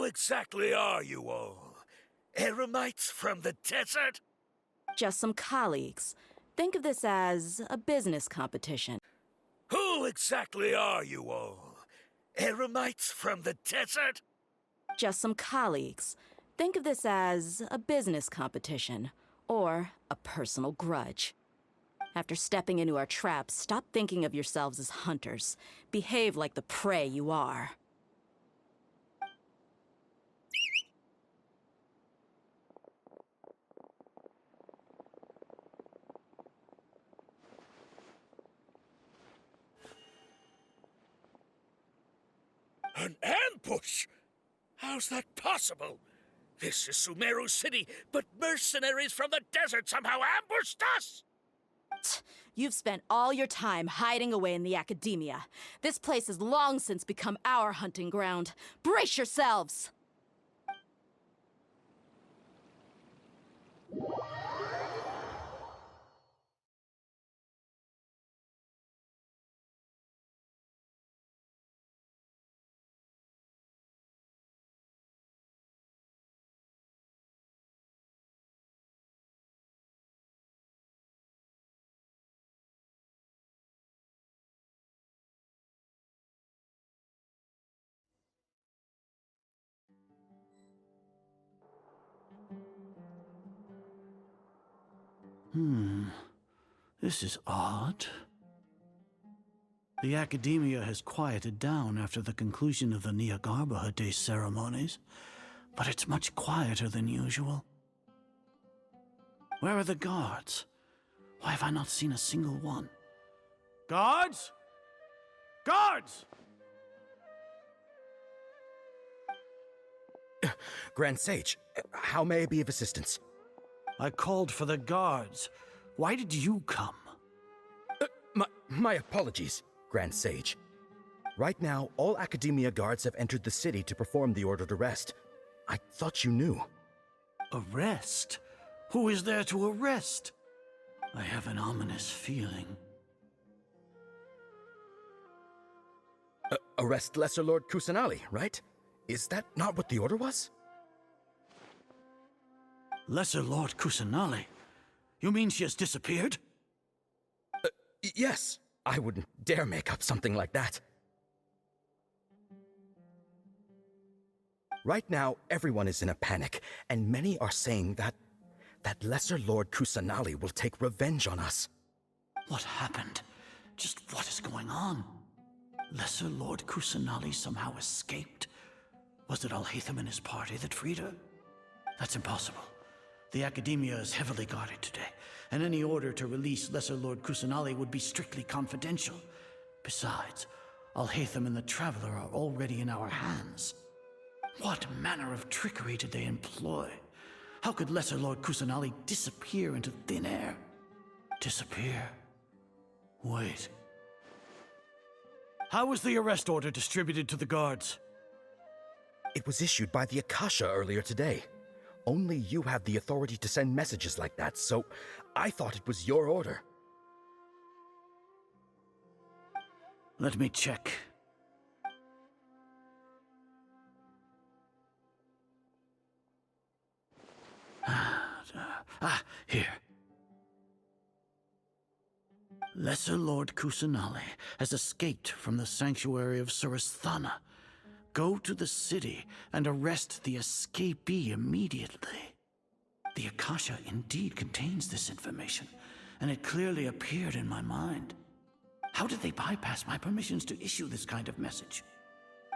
Who exactly are you all? Eremites from the desert? Just some colleagues. Think of this as a business competition. Who exactly are you all? Eremites from the desert? Just some colleagues. Think of this as a business competition, or a personal grudge. After stepping into our traps, stop thinking of yourselves as hunters. Behave like the prey you are. An ambush? How's that possible? This is Sumeru City, but mercenaries from the desert somehow ambushed us! You've spent all your time hiding away in the academia. This place has long since become our hunting ground. Brace yourselves! This is odd. The academia has quieted down after the conclusion of the Niagarbaha Day ceremonies, but it's much quieter than usual. Where are the guards? Why have I not seen a single one? Guards? Guards! Grand Sage, how may I be of assistance? I called for the guards. Why did you come? My apologies, Grand Sage. Right now, all Academia guards have entered the city to perform the ordered arrest. I thought you knew. Arrest? Who is there to arrest? I have an ominous feeling. Arrest Lesser Lord Kusanali, right? Is that not what the order was? Lesser Lord Kusanali? You mean she has disappeared? Yes. I wouldn't dare make up something like that. Right now, everyone is in a panic, and many are saying that Lesser Lord Kusanali will take revenge on us. What happened? Just what is going on? Lesser Lord Kusanali somehow escaped? Was it Alhaitham and his party that freed her? That's impossible. The Academia is heavily guarded today, and any order to release Lesser Lord Kusanali would be strictly confidential. Besides, Alhaitham and the Traveler are already in our hands. What manner of trickery did they employ? How could Lesser Lord Kusanali disappear into thin air? Disappear? Wait. How was the arrest order distributed to the guards? It was issued by the Akasha earlier today. Only you have the authority to send messages like that, so I thought it was your order. Let me check. Here. Lesser Lord Kusanali has escaped from the sanctuary of Surasthana. Go to the city and arrest the escapee immediately. The Akasha indeed contains this information, and it clearly appeared in my mind. How did they bypass my permissions to issue this kind of message?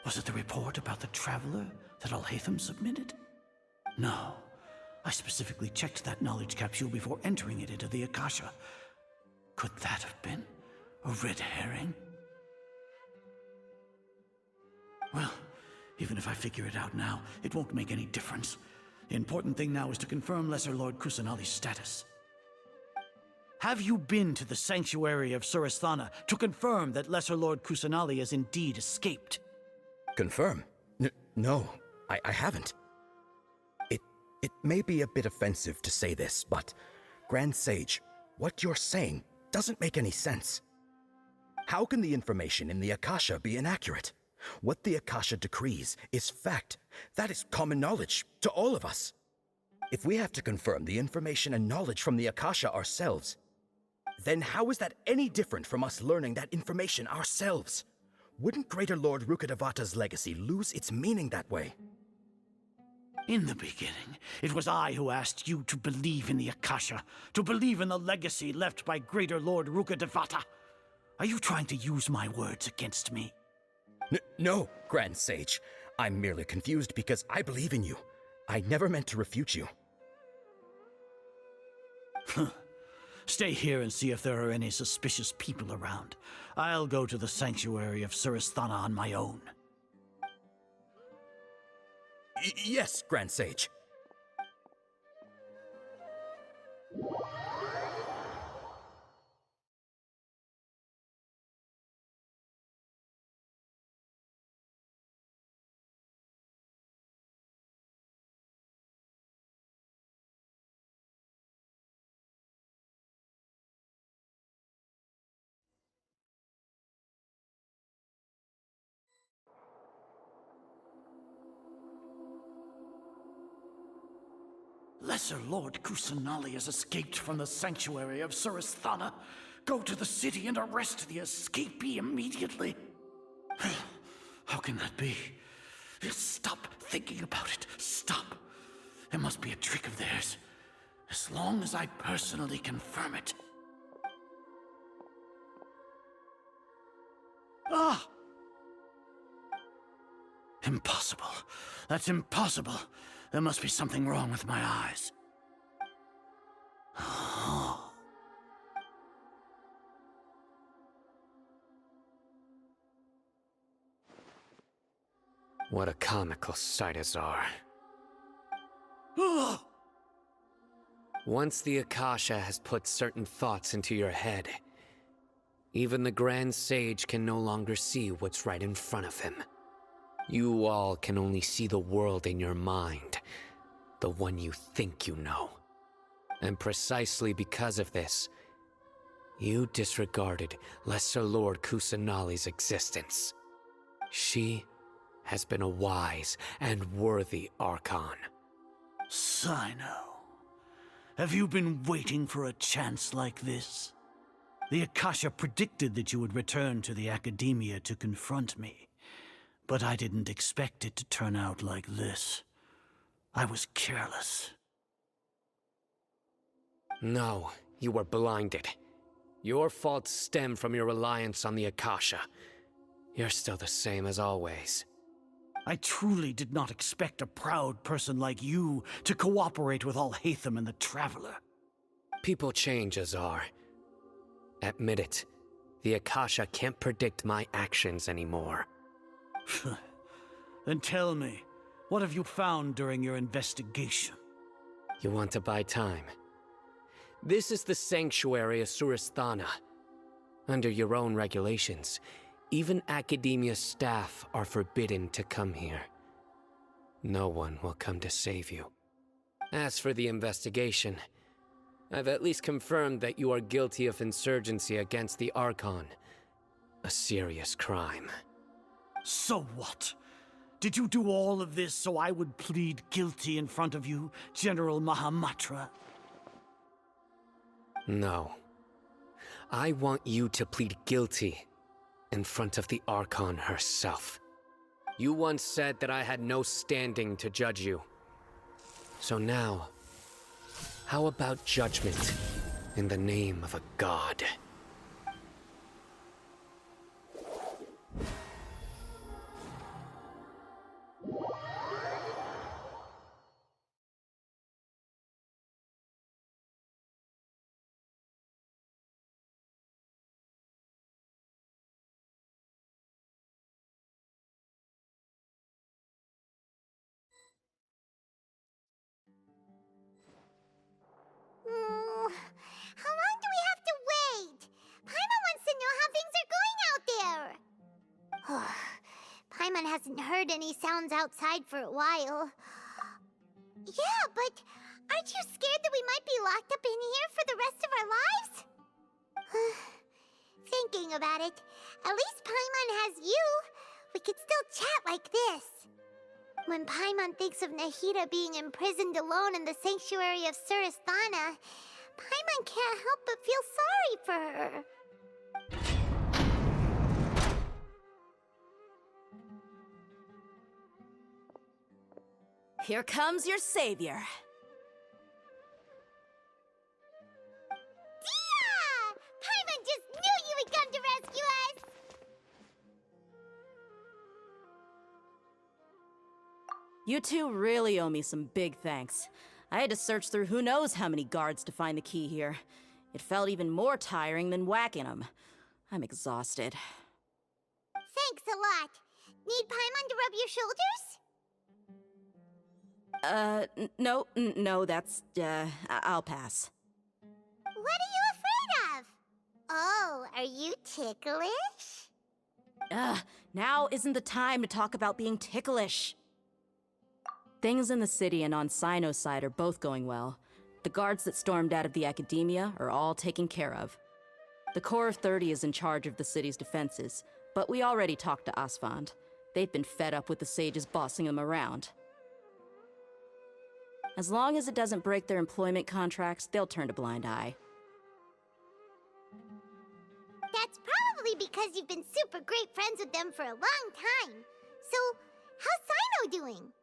Was it the report about the Traveler that Alhaitham submitted? No. I specifically checked that knowledge capsule before entering it into the Akasha. Could that have been a red herring? Well, even if I figure it out now, it won't make any difference. The important thing now is to confirm Lesser Lord Kusanali's status. Have you been to the sanctuary of Surasthana to confirm that Lesser Lord Kusanali has indeed escaped? Confirm? No, I haven't. It may be a bit offensive to say this, but Grand Sage, what you're saying doesn't make any sense. How can the information in the Akasha be inaccurate? What the Akasha decrees is fact. That is common knowledge to all of us. If we have to confirm the information and knowledge from the Akasha ourselves, then how is that any different from us learning that information ourselves? Wouldn't Greater Lord Rukkhadevata's legacy lose its meaning that way? In the beginning, it was I who asked you to believe in the Akasha, to believe in the legacy left by Greater Lord Rukkhadevata. Are you trying to use my words against me? No, Grand Sage. I'm merely confused because I believe in you. I never meant to refute you. Stay here and see if there are any suspicious people around. I'll go to the sanctuary of Surasthana on my own. Yes, Grand Sage. Lesser Lord Kusanali has escaped from the sanctuary of Surasthana. Go to the city and arrest the escapee immediately. How can that be? Stop thinking about it. Stop. It must be a trick of theirs. As long as I personally confirm it. Ah! Impossible. That's impossible. There must be something wrong with my eyes. What a comical sight, Azar. Once the Akasha has put certain thoughts into your head, even the Grand Sage can no longer see what's right in front of him. You all can only see the world in your mind, the one you think you know. And precisely because of this, you disregarded Lesser Lord Kusanali's existence. She has been a wise and worthy Archon. Cyno, have you been waiting for a chance like this? The Akasha predicted that you would return to the Academia to confront me. But I didn't expect it to turn out like this. I was careless. No, you were blinded. Your faults stem from your reliance on the Akasha. You're still the same as always. I truly did not expect a proud person like you to cooperate with Alhaitham and the Traveler. People change, Azar. Admit it. The Akasha can't predict my actions anymore. Then tell me, what have you found during your investigation? You want to buy time? This is the sanctuary of Surasthana. Under your own regulations, even Academia staff are forbidden to come here. No one will come to save you. As for the investigation, I've at least confirmed that you are guilty of insurgency against the Archon. A serious crime. So what? Did you do all of this so I would plead guilty in front of you, General Mahamatra? No. I want you to plead guilty in front of the Archon herself. You once said that I had no standing to judge you. So now, how about judgment in the name of a god? How long do we have to wait? Paimon wants to know how things are going out there. Paimon hasn't heard any sounds outside for a while. Yeah, but aren't you scared that we might be locked up in here for the rest of our lives? Thinking about it, at least Paimon has you. we could still chat like this. When Paimon thinks of Nahida being imprisoned alone in the sanctuary of Surasthana, Paimon can't help but feel sorry for her. Here comes your savior. Dia! Paimon just knew you would come to rescue us! You two really owe me some big thanks. I had to search through who knows how many guards to find the key here. It felt even more tiring than whacking them. I'm exhausted. Thanks a lot. Need Paimon to rub your shoulders? No, that's, I'll pass. What are you afraid of? Oh, are you ticklish? Now isn't the time to talk about being ticklish. Things in the city and on Cyno's side are both going well. The guards that stormed out of the Academia are all taken care of. The Corps of 30 is in charge of the city's defenses, but we already talked to Asfand. They've been fed up with the sages bossing them around. As long as it doesn't break their employment contracts, they'll turn a blind eye. That's probably because you've been super great friends with them for a long time. So, how's Cyno doing?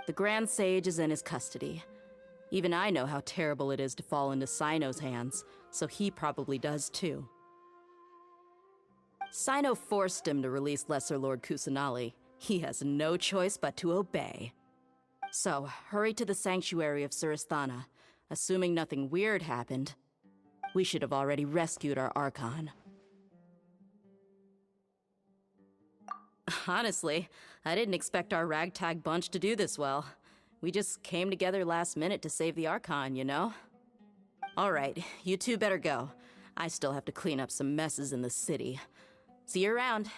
The Grand Sage is in his custody. Even I know how terrible it is to fall into Cyno's hands, so he probably does too. Cyno forced him to release Lesser Lord Kusanali. He has no choice but to obey. So, hurry to the sanctuary of Surasthana. Assuming nothing weird happened, we should have already rescued our Archon. Honestly, I didn't expect our ragtag bunch to do this well. We just came together last minute to save the Archon, you know? Alright, you two better go. I still have to clean up some messes in the city. See you around.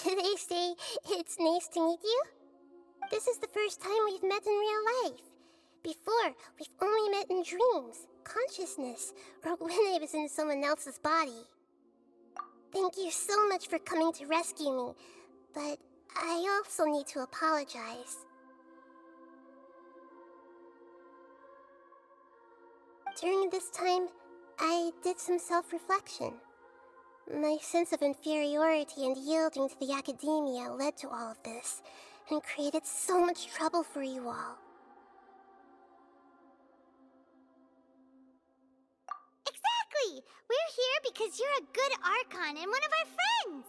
Should I say it's nice to meet you? This is the first time we've met in real life. Before, we've only met in dreams, consciousness, or when I was in someone else's body. Thank you so much for coming to rescue me, but I also need to apologize. During this time, I did some self-reflection. My sense of inferiority and yielding to the Academia led to all of this, and created so much trouble for you all. Exactly! Exactly! We're here because you're a good Archon and one of our friends!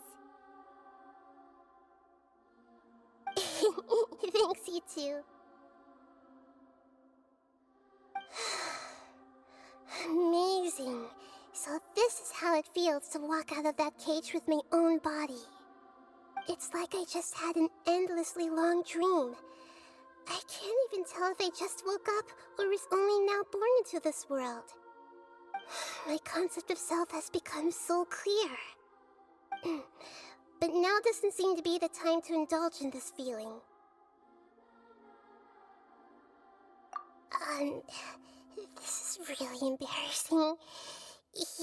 Thanks, you too. Amazing. So this is how it feels to walk out of that cage with my own body. It's like I just had an endlessly long dream. I can't even tell if I just woke up or was only now born into this world. My concept of self has become so clear. But now doesn't seem to be the time to indulge in this feeling. This is really embarrassing.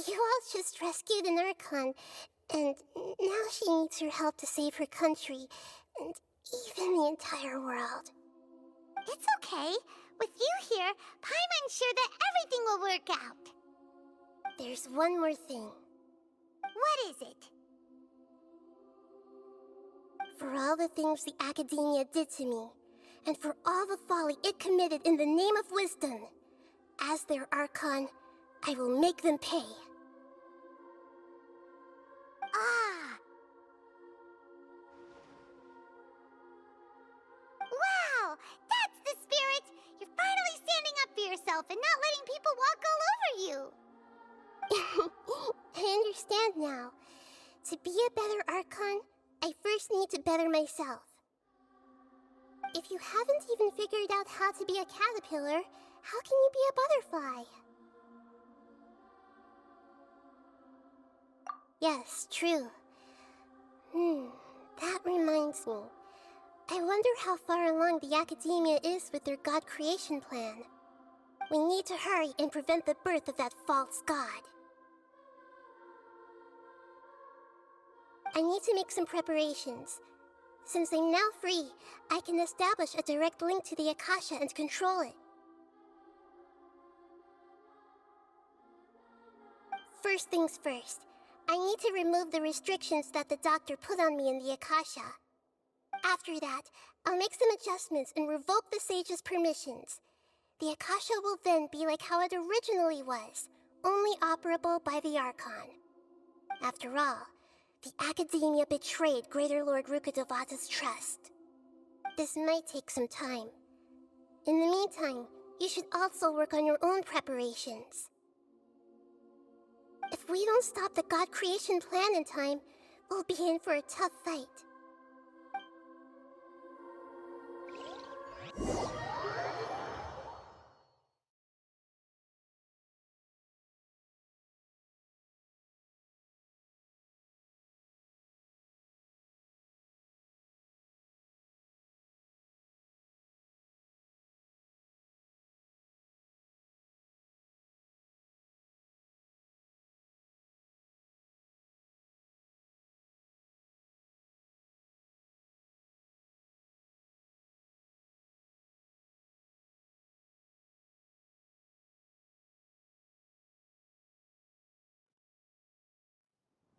You all just rescued an Archon, and now she needs your help to save her country, and even the entire world. It's okay. With you here, Paimon's sure that everything will work out. There's one more thing. What is it? For all the things the Academia did to me, and for all the folly it committed in the name of wisdom, as their Archon, I will make them pay. Ah! Wow! That's the spirit! You're finally standing up for yourself and not letting people walk all over you! I understand now. To be a better Archon, I first need to better myself. If you haven't even figured out how to be a caterpillar, how can you be a butterfly? Yes, true. That reminds me. I wonder how far along the Academia is with their God creation plan. We need to hurry and prevent the birth of that false god. I need to make some preparations. Since I'm now free, I can establish a direct link to the Akasha and control it. First things first, I need to remove the restrictions that the doctor put on me in the Akasha. After that, I'll make some adjustments and revoke the sage's permissions. The Akasha will then be like how it originally was, only operable by the Archon. After all, the Academia betrayed Greater Lord Rukkhadevata's trust. This might take some time. In the meantime, you should also work on your own preparations. If we don't stop the God creation plan in time, we'll be in for a tough fight.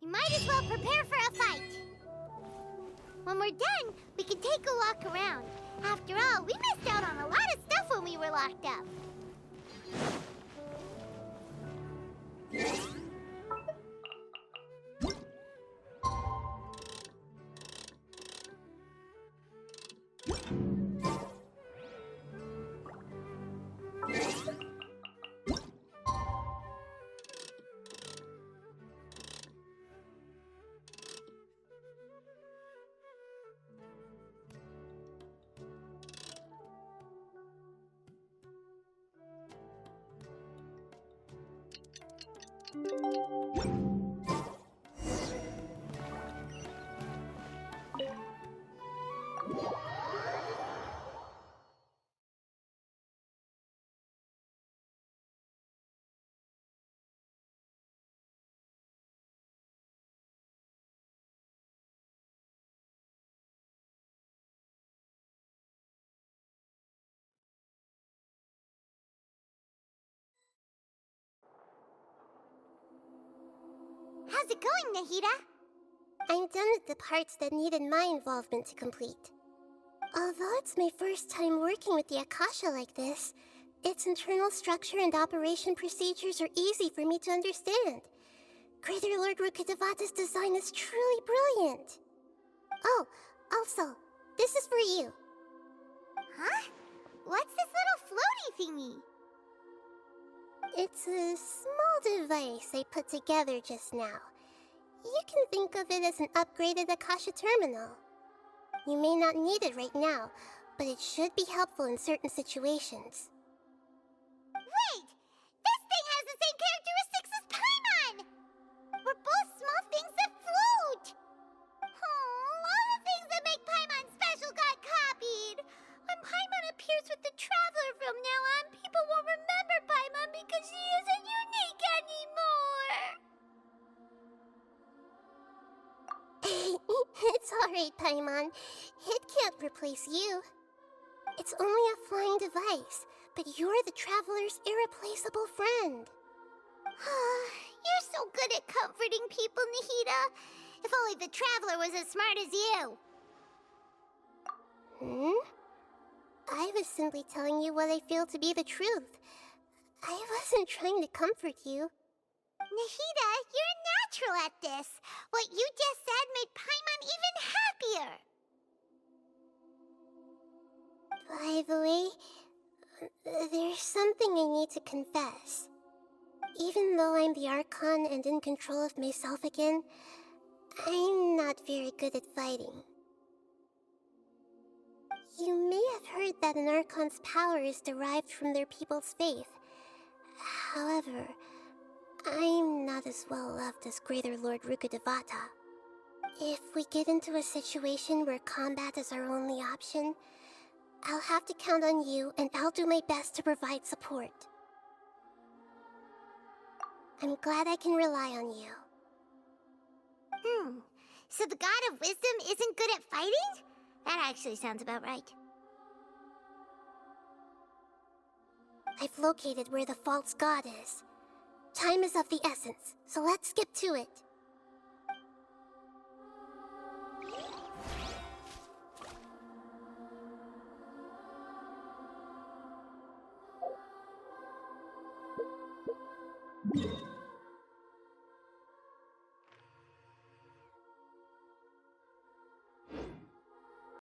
You might as well prepare for a fight. When we're done, we can take a walk around. After all, we missed out on a lot of stuff when we were locked up. How's it going, Nahida? I'm done with the parts that needed my involvement to complete. Although it's my first time working with the Akasha like this, Its internal structure and operation procedures are easy for me to understand. Greater Lord Rukkhadevata's design is truly brilliant. Oh, also, this is for you. Huh? What's this little floaty thingy? It's a small device I put together just now. You can think of it as an upgraded Akasha terminal. You may not need it right now, but it should be helpful in certain situations. Wait! This thing has the same characteristics as Paimon! We're both small things that float! Oh, all the things that make Paimon special got copied! When Paimon appears with the Traveler from now on, people won't remember Paimon because she isn't unique anymore! It's alright, Paimon. It can't replace you. It's only a flying device, but you're the Traveler's irreplaceable friend. You're so good at comforting people, Nahida. If only the Traveler was as smart as you. I was simply telling you what I feel to be the truth. I wasn't trying to comfort you. Nahida, you're natural at this. What you just said made Paimon even happier. By the way, there's something I need to confess. Even though I'm the Archon and in control of myself again, I'm not very good at fighting. You may have heard that an Archon's power is derived from their people's faith. However, I'm not as well loved as Greater Lord Rukkhadevata. If we get into a situation where combat is our only option, I'll have to count on you, and I'll do my best to provide support. I'm glad I can rely on you. So the God of Wisdom isn't good at fighting? That actually sounds about right. I've located where the false god is. Time is of the essence, so let's skip to it.